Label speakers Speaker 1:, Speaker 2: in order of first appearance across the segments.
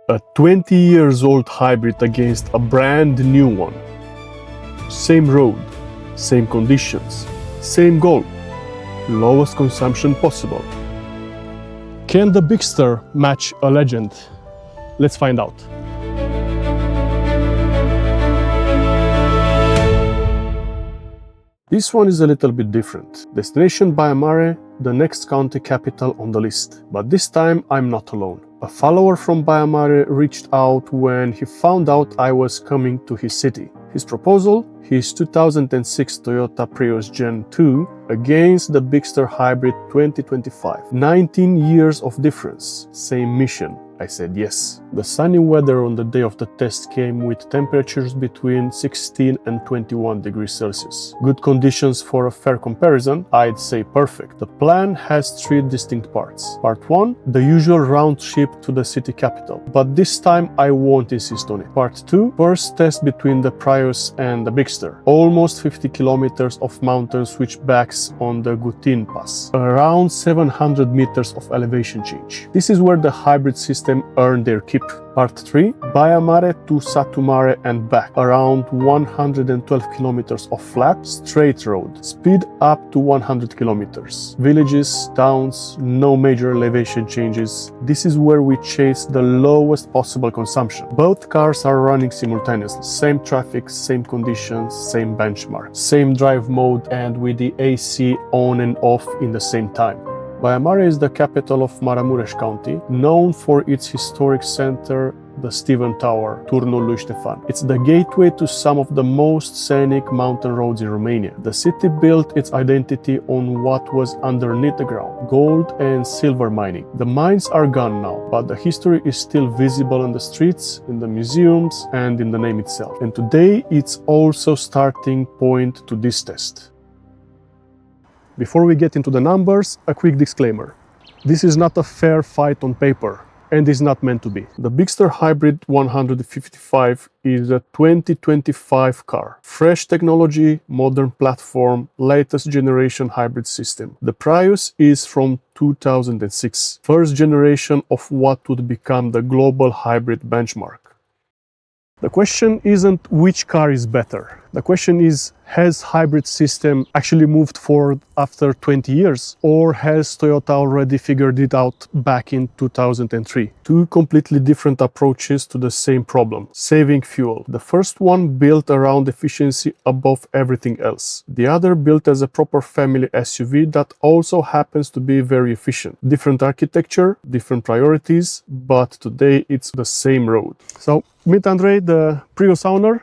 Speaker 1: A 20 years old hybrid against a brand new one. Same road, same conditions, same goal. Lowest consumption possible. Can the Bigster match a legend? Let's find out. This one is a little bit different. Destination Baia Mare, the next county capital on the list. But this time I'm not alone. A follower from Baia Mare reached out when he found out I was coming to his city. His proposal? His 2006 Toyota Prius Gen 2 against the Bigster Hybrid 2025. 19 years of difference, same mission. I said yes. The sunny weather on the day of the test came with temperatures between 16 and 21 degrees Celsius. Good conditions for a fair comparison, I'd say perfect. The plan has three distinct parts. Part 1, the usual round trip to the city capital, but this time I won't insist on it. Part 2, first test between the Prius and the Bigster. Almost 50 kilometers of mountain switchbacks on the Gutin Pass. Around 700 meters of elevation change. This is where the hybrid system earned their keep. Part 3, Baia Mare to Satu Mare and back. Around 112 kilometers of flat, straight road. Speed up to 100 kilometers. Villages, towns, no major elevation changes. This is where we chase the lowest possible consumption. Both cars are running simultaneously. Same traffic, same conditions, same benchmark. Same drive mode and with the AC on and off in the same time. Baia Mare is the capital of Maramureș County, known for its historic center, the Steven Tower, Turnul lui Ștefan. It's the gateway to some of the most scenic mountain roads in Romania. The city built its identity on what was underneath the ground, gold and silver mining. The mines are gone now, but the history is still visible on the streets, in the museums, and in the name itself. And today, it's also starting point to this test. Before we get into the numbers, a quick disclaimer. This is not a fair fight on paper, and is not meant to be. The Bigster Hybrid 155 is a 2025 car. Fresh technology, modern platform, latest generation hybrid system. The Prius is from 2006, first generation of what would become the global hybrid benchmark. The question isn't which car is better. The question is, has hybrid system actually moved forward after 20 years? Or has Toyota already figured it out back in 2003? Two completely different approaches to the same problem, saving fuel. The first one built around efficiency above everything else. The other built as a proper family SUV that also happens to be very efficient. Different architecture, different priorities, but today it's the same road. So, meet Andrei, the Prius owner.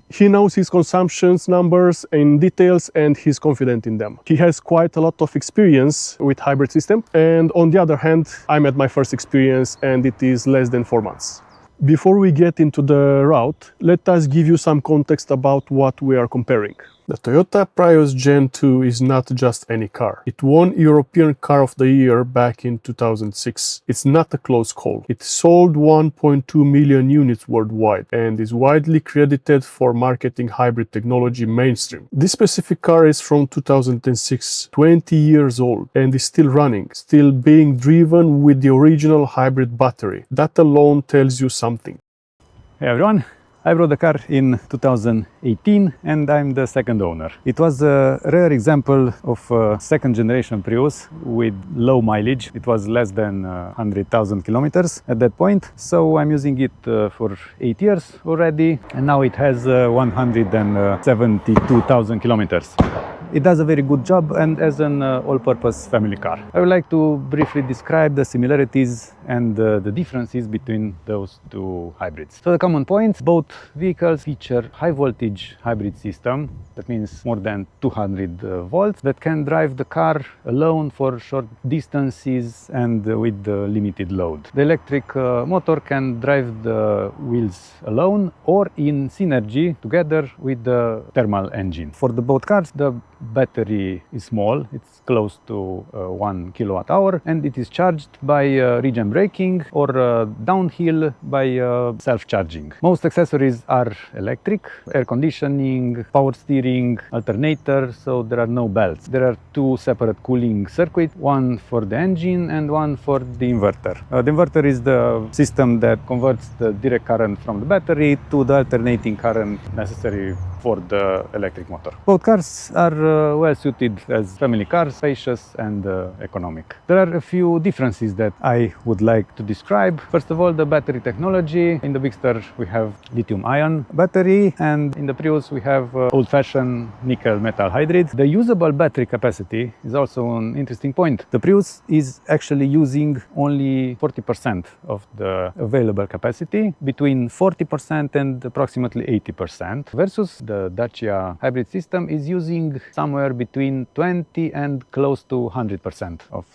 Speaker 1: He knows his consumptions numbers in details and he's confident in them. He has quite a lot of experience with hybrid system, and on the other hand, I'm at my first experience and it is less than 4 months. Before we get into the route, let us give you some context about what we are comparing. The Toyota Prius Gen 2 is not just any car. It won European Car of the Year back in 2006. It's not a close call. It sold 1.2 million units worldwide and is widely credited for marketing hybrid technology mainstream. This specific car is from 2006, 20 years old, and is still running, still being driven with the original hybrid battery. That alone tells you something.
Speaker 2: Hey everyone! I brought the car in 2018 and I'm the second owner. It was a rare example of a second generation Prius with low mileage. It was less than 100,000 kilometers at that point. So I'm using it for 8 years already and now it has 172,000 kilometers. It does a very good job and as an all-purpose family car. I would like to briefly describe the similarities and the differences between those two hybrids. So the common points, both vehicles feature high voltage hybrid system, that means more than 200 volts, that can drive the car alone for short distances and with limited load. The electric motor can drive the wheels alone or in synergy together with the thermal engine. For the both cars, the battery is small, it's close to 1 kilowatt hour, and it is charged by regen braking or downhill by self-charging. Most accessories are electric: air conditioning, power steering, alternator, so there are no belts. There are two separate cooling circuits, one for the engine and one for the inverter. The inverter is the system that converts the direct current from the battery to the alternating current necessary for the electric motor. Both cars are well suited as family cars, spacious and economic. There are a few differences that I would like to describe. First of all, the battery technology. In the Bigster we have lithium-ion battery, and in the Prius we have old-fashioned nickel-metal hydrid. The usable battery capacity is also an interesting point. The Prius is actually using only 40% of the available capacity, between 40% and approximately 80%, versus the Dacia hybrid system is using somewhere between 20 and close to 100% of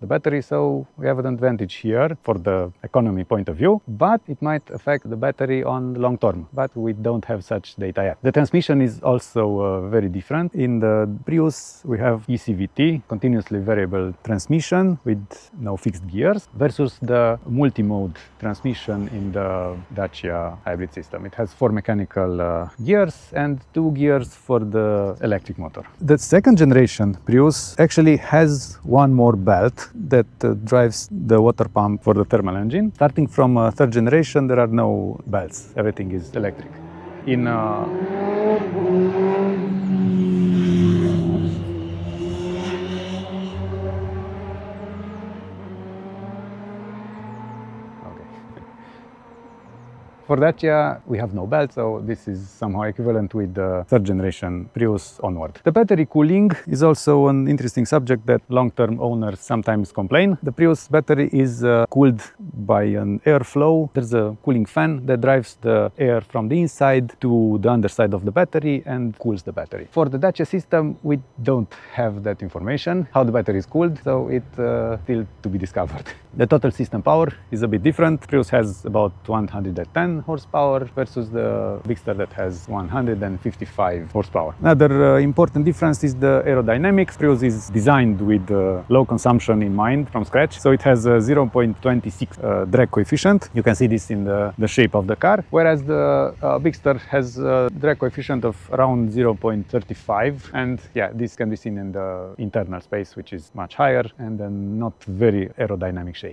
Speaker 2: the battery. So we have an advantage here for the economy point of view, but it might affect the battery on long term, but we don't have such data yet. The transmission is also very different. In the Prius we have ECVT, continuously variable transmission with no fixed gears, versus the multi-mode transmission in the Dacia hybrid system. It has 4 mechanical gears and 2 gears for the electric motor. The second generation Prius actually has one more belt that drives the water pump for the thermal engine. Starting from third generation, there are no belts. Everything is electric. In For Dacia, we have no belt, so this is somehow equivalent with the third generation Prius onward. The battery cooling is also an interesting subject that long-term owners sometimes complain. The Prius battery is cooled by an airflow. There's a cooling fan that drives the air from the inside to the underside of the battery and cools the battery. For the Dacia system, we don't have that information, how the battery is cooled, so it's still to be discovered. The total system power is a bit different. Prius has about 110 horsepower versus the Bigster that has 155 horsepower. Another important difference is the aerodynamics. Prius is designed with low consumption in mind from scratch, so it has a 0.26 drag coefficient. You can see this in the shape of the car, whereas the Bigster has a drag coefficient of around 0.35, and yeah, this can be seen in the internal space, which is much higher and then not very aerodynamic shape.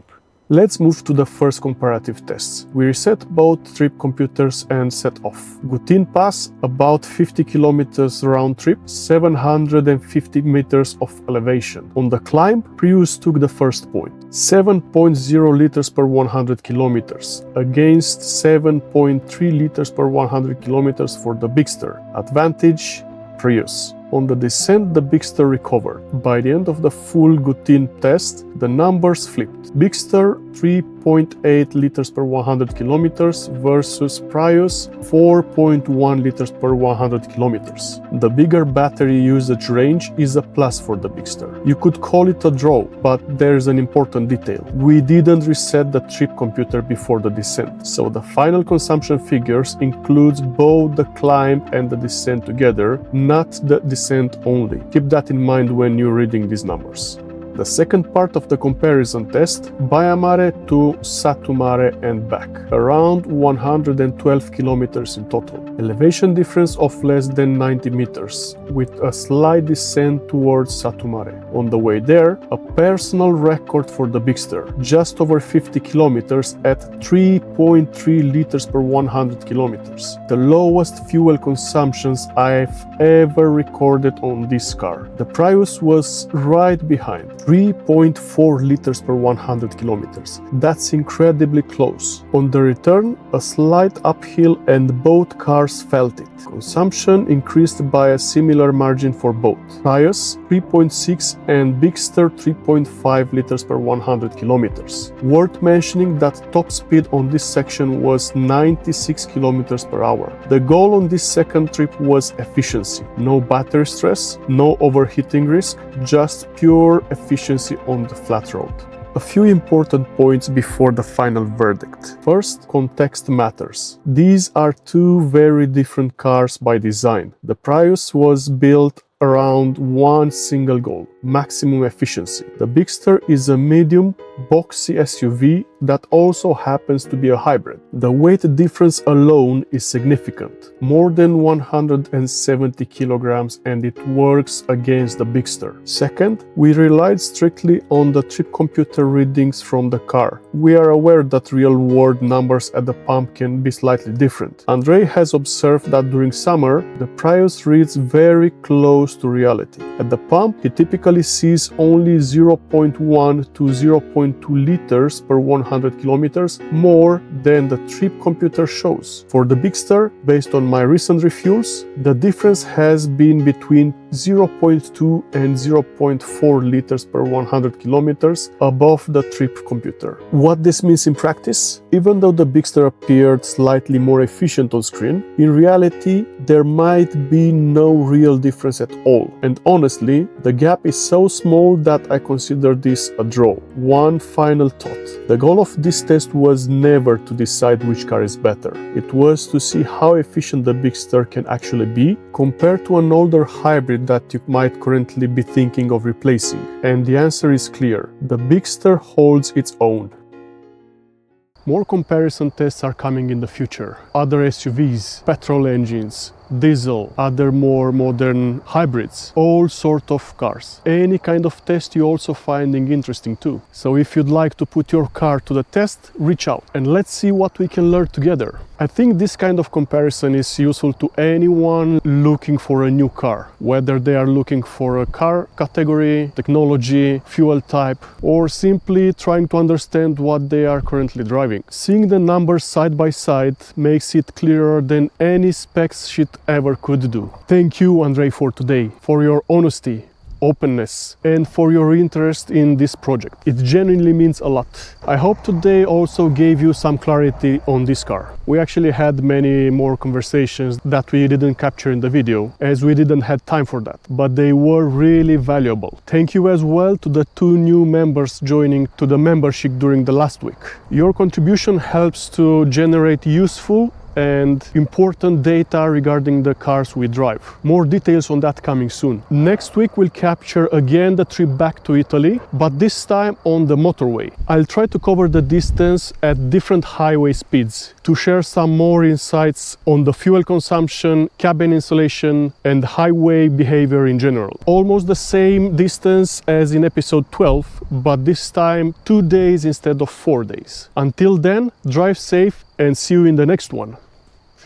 Speaker 1: Let's move to the first comparative tests. We reset both trip computers and set off. Gutin Pass, about 50 kilometers round trip, 750 meters of elevation. On the climb, Prius took the first point, 7.0 liters per 100 kilometers, against 7.3 liters per 100 kilometers for the Bigster. Advantage, Prius. On the descent, the Bigster recovered. By the end of the full Gutin test, the numbers flipped. Bigster 3.8 liters per 100 kilometers versus Prius 4.1 liters per 100 kilometers. The bigger battery usage range is a plus for the Bigster. You could call it a draw, but there's an important detail. We didn't reset the trip computer before the descent, so the final consumption figures includes both the climb and the descent together, not the descent only. Keep that in mind when you're reading these numbers. The second part of the comparison test, Baia Mare to Satu Mare and back, around 112 kilometers in total. Elevation difference of less than 90 meters, with a slight descent towards Satu Mare. On the way there, a personal record for the Bigster, just over 50 kilometers at 3.3 liters per 100 kilometers. The lowest fuel consumptions I've ever recorded on this car. The Prius was right behind. 3.4 liters per 100 kilometers. That's incredibly close. On the return, a slight uphill and both cars felt it. Consumption increased by a similar margin for both. Prius 3.6 and Bigster 3.5 liters per 100 kilometers. Worth mentioning that top speed on this section was 96 kilometers per hour. The goal on this second trip was efficiency. No battery stress, no overheating risk, just pure efficiency on the flat road. A few important points before the final verdict. First, context matters. These are two very different cars by design. The Prius was built around one single goal: maximum efficiency. The Bigster is a medium, boxy SUV that also happens to be a hybrid. The weight difference alone is significant, more than 170 kilograms, and it works against the Bigster. Second, we relied strictly on the trip computer readings from the car. We are aware that real-world numbers at the pump can be slightly different. Andrei has observed that during summer, the Prius reads very close to reality. At the pump, he typically sees only 0.1 to 0.2 liters per 100 kilometers more than the trip computer shows. For the Bigster, based on my recent refuels, the difference has been between 0.2 and 0.4 liters per 100 kilometers above the trip computer. What this means in practice? Even though the Bigster appeared slightly more efficient on screen, in reality there might be no real difference at all. And honestly, the gap is so small that I consider this a draw. One final thought. The goal of this test was never to decide which car is better. It was to see how efficient the Bigster can actually be compared to an older hybrid that you might currently be thinking of replacing. And the answer is clear. The Bigster holds its own. More comparison tests are coming in the future. Other SUVs, petrol engines, diesel, other more modern hybrids, all sort of cars. Any kind of test you also finding interesting too. So if you'd like to put your car to the test, reach out and let's see what we can learn together. I think this kind of comparison is useful to anyone looking for a new car, whether they are looking for a car category, technology, fuel type, or simply trying to understand what they are currently driving. Seeing the numbers side by side makes it clearer than any specs sheet ever could do. Thank you, Andrei, for today, for your honesty, openness, and for your interest in this project. It genuinely means a lot. I hope today also gave you some clarity on this car. We actually had many more conversations that we didn't capture in the video, as we didn't have time for that, but they were really valuable. Thank you as well to the 2 new members joining to the membership during the last week. Your contribution helps to generate useful and important data regarding the cars we drive. More details on that coming soon. Next week we'll capture again the trip back to Italy, but this time on the motorway. I'll try to cover the distance at different highway speeds to share some more insights on the fuel consumption, cabin insulation, and highway behavior in general. Almost the same distance as in episode 12, but this time 2 days instead of 4 days. Until then, drive safe and see you in the next one.